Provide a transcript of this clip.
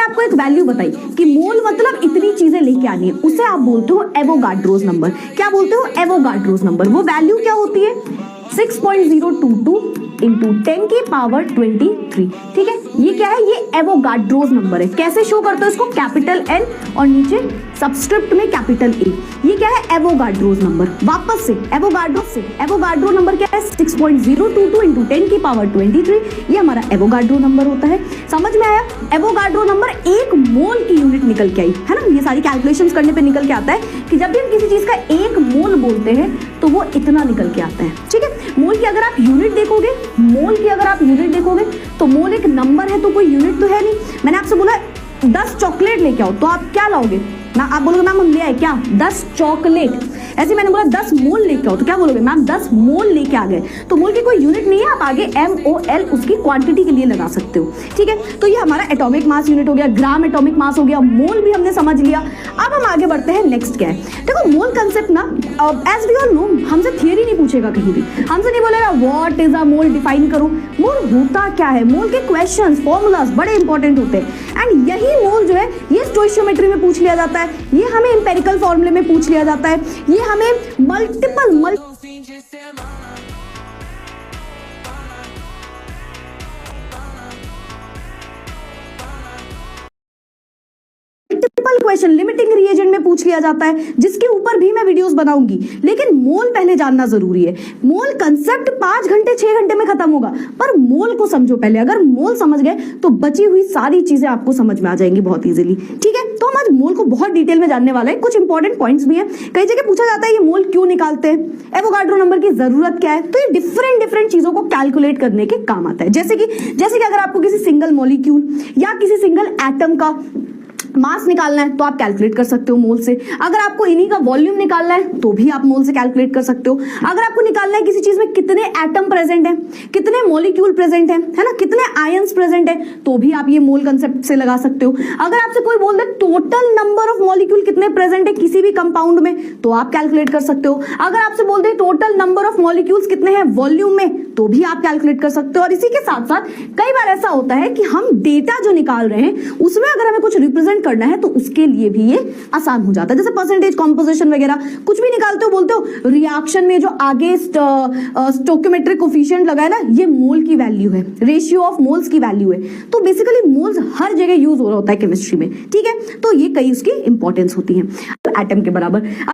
आपको एक वैल्यू बताई कि मोल मतलब इतनी चीजें लेके आनी है, उसे आप बोलते हो एवोगाड्रोस नंबर। क्या बोलते हो? Avogadro's number. वो वैल्यू क्या होती है? 6.022 इंटू 10 की पावर 23। ठीक है, ये क्या है? ये एवोगाड्रोस नंबर है। कैसे शो करते हो इसको? कैपिटल एन और नीचे सबस्क्रिप्ट में कैपिटल ए। ये क्या है? Avogadro's number. वापस से एवोगाड्रो नंबर क्या है? 6.022 इंटू 10 की पावर 23। ये हमारा एवोगाड्रो नंबर होता है। समझ में आया? एवोगाड्रो नंबर एक मोल की यूनिट निकल के आई है ना। ये सारी कैलकुलेशंस करने पे निकल के आता है कि जब भी हम किसी चीज का एक मोल बोलते हैं तो वो इतना निकल के आता है। ठीक है, मोल की अगर आप यूनिट देखोगे, तो मोल एक नंबर है तो कोई यूनिट तो है नहीं। मैंने आपसे बोला 10 चॉकलेट लेके आओ, तो आप क्या लाओगे ना? आप बोलोगे मैम हम ले आए क्या? 10 चॉकलेट। ऐसे मैंने बोला 10 मोल लेके आओ, तो क्या बोलोगे? मैम 10 मोल लेके आ गए। तो मोल की कोई यूनिट नहीं है, आप आगे MOL उसकी क्वांटिटी के लिए लगा सकते हो। ठीक है, तो ये हमारा एटॉमिक मास यूनिट हो गया, ग्राम एटॉमिक मास हो गया, मोल भी हमने समझ लिया। अब हम आगे बढ़ते हैं। नेक्स्ट क्या है? देखो मोल कंसेप्ट ना, एज वी ऑल नो, हमसे थियरी नहीं पूछेगा कहीं भी, हमसे नहीं बोलेगा what is a mole, define करो। मोल होता क्या है? मोल के क्वेश्चंस, फॉर्मूलाज बड़े इंपॉर्टेंट होते हैं। एंड यही मोल जो है ये स्टोइशियोमेट्री में पूछ लिया जाता है, ये हमें एम्पिरिकल फॉर्मूले में पूछ लिया जाता है, ये हमें मल्टीपल क्वेश्चन लिमिटिंग रिएजेंट में पूछ लिया जाता है, जिसके ऊपर भी मैं वीडियोस बनाऊंगी। लेकिन मोल पहले जानना जरूरी है। मोल कंसेप्ट 5 घंटे 6 घंटे में खत्म होगा, पर मोल को समझो पहले। अगर मोल समझ गए तो बची हुई सारी चीजें आपको समझ में आ जाएंगी बहुत इजीली। ठीक है, तो हम आज मोल को बहुत डिटेल में जानने वाले हैं। कुछ इंपॉर्टेंट पॉइंट्स भी हैं। कई जगह पूछा जाता है ये मोल क्यों निकालते हैं, एवोगाड्रो नंबर की जरूरत क्या है। तो ये डिफरेंट चीजों को कैलकुलेट करने के काम आता है। जैसे कि अगर आपको किसी सिंगल मॉलिक्यूल या किसी सिंगल एटम का मास निकालना है तो आप कैलकुलेट कर सकते हो मोल से। अगर आपको इन्हीं का वॉल्यूम निकालना है तो भी आप मोल से कैलकुलेट कर सकते हो। अगर आपको निकालना है किसी चीज में कितने एटम प्रेजेंट हैं, कितने मॉलिक्यूल प्रेजेंट हैं, है ना, कितने आयंस प्रेजेंट हैं, तो भी आप ये मोल कंसेप्ट से लगा सकते हो। अगर आपसे कोई बोल दे टोटल नंबर ऑफ मॉलिक्यूल कितने प्रेजेंट है किसी भी कंपाउंड में, तो आप कैलकुलेट कर सकते हो। अगर आपसे बोल दे टोटल नंबर ऑफ मॉलिक्यूल्स कितने हैं वॉल्यूम में, तो भी आप कैलकुलेट कर सकते हो। और इसी के साथ साथ कई बार ऐसा होता है कि हम डेटा जो निकाल रहे हैं उसमें अगर हमें कुछ रिप्रेजेंट करना है तो उसके लिए भी ये आसान हो जाता है। जैसे परसेंटेज कॉम्पोजिशन वगैरह कुछ भी निकालते हो, बोलते हो रिएक्शन में जो आगे स्टोइकियोमेट्रिक कोफिशिएंट लगा है ना, ये मोल की वैल्यू है, रेशियो ऑफ मोल्स की वैल्यू है। तो बेसिकली मोल्स हर जगह यूज हो रहा होता है केमिस्ट्री में। ठीक है, तो ये कई उसकी इंपॉर्टेंस होती है एटम के बराबर।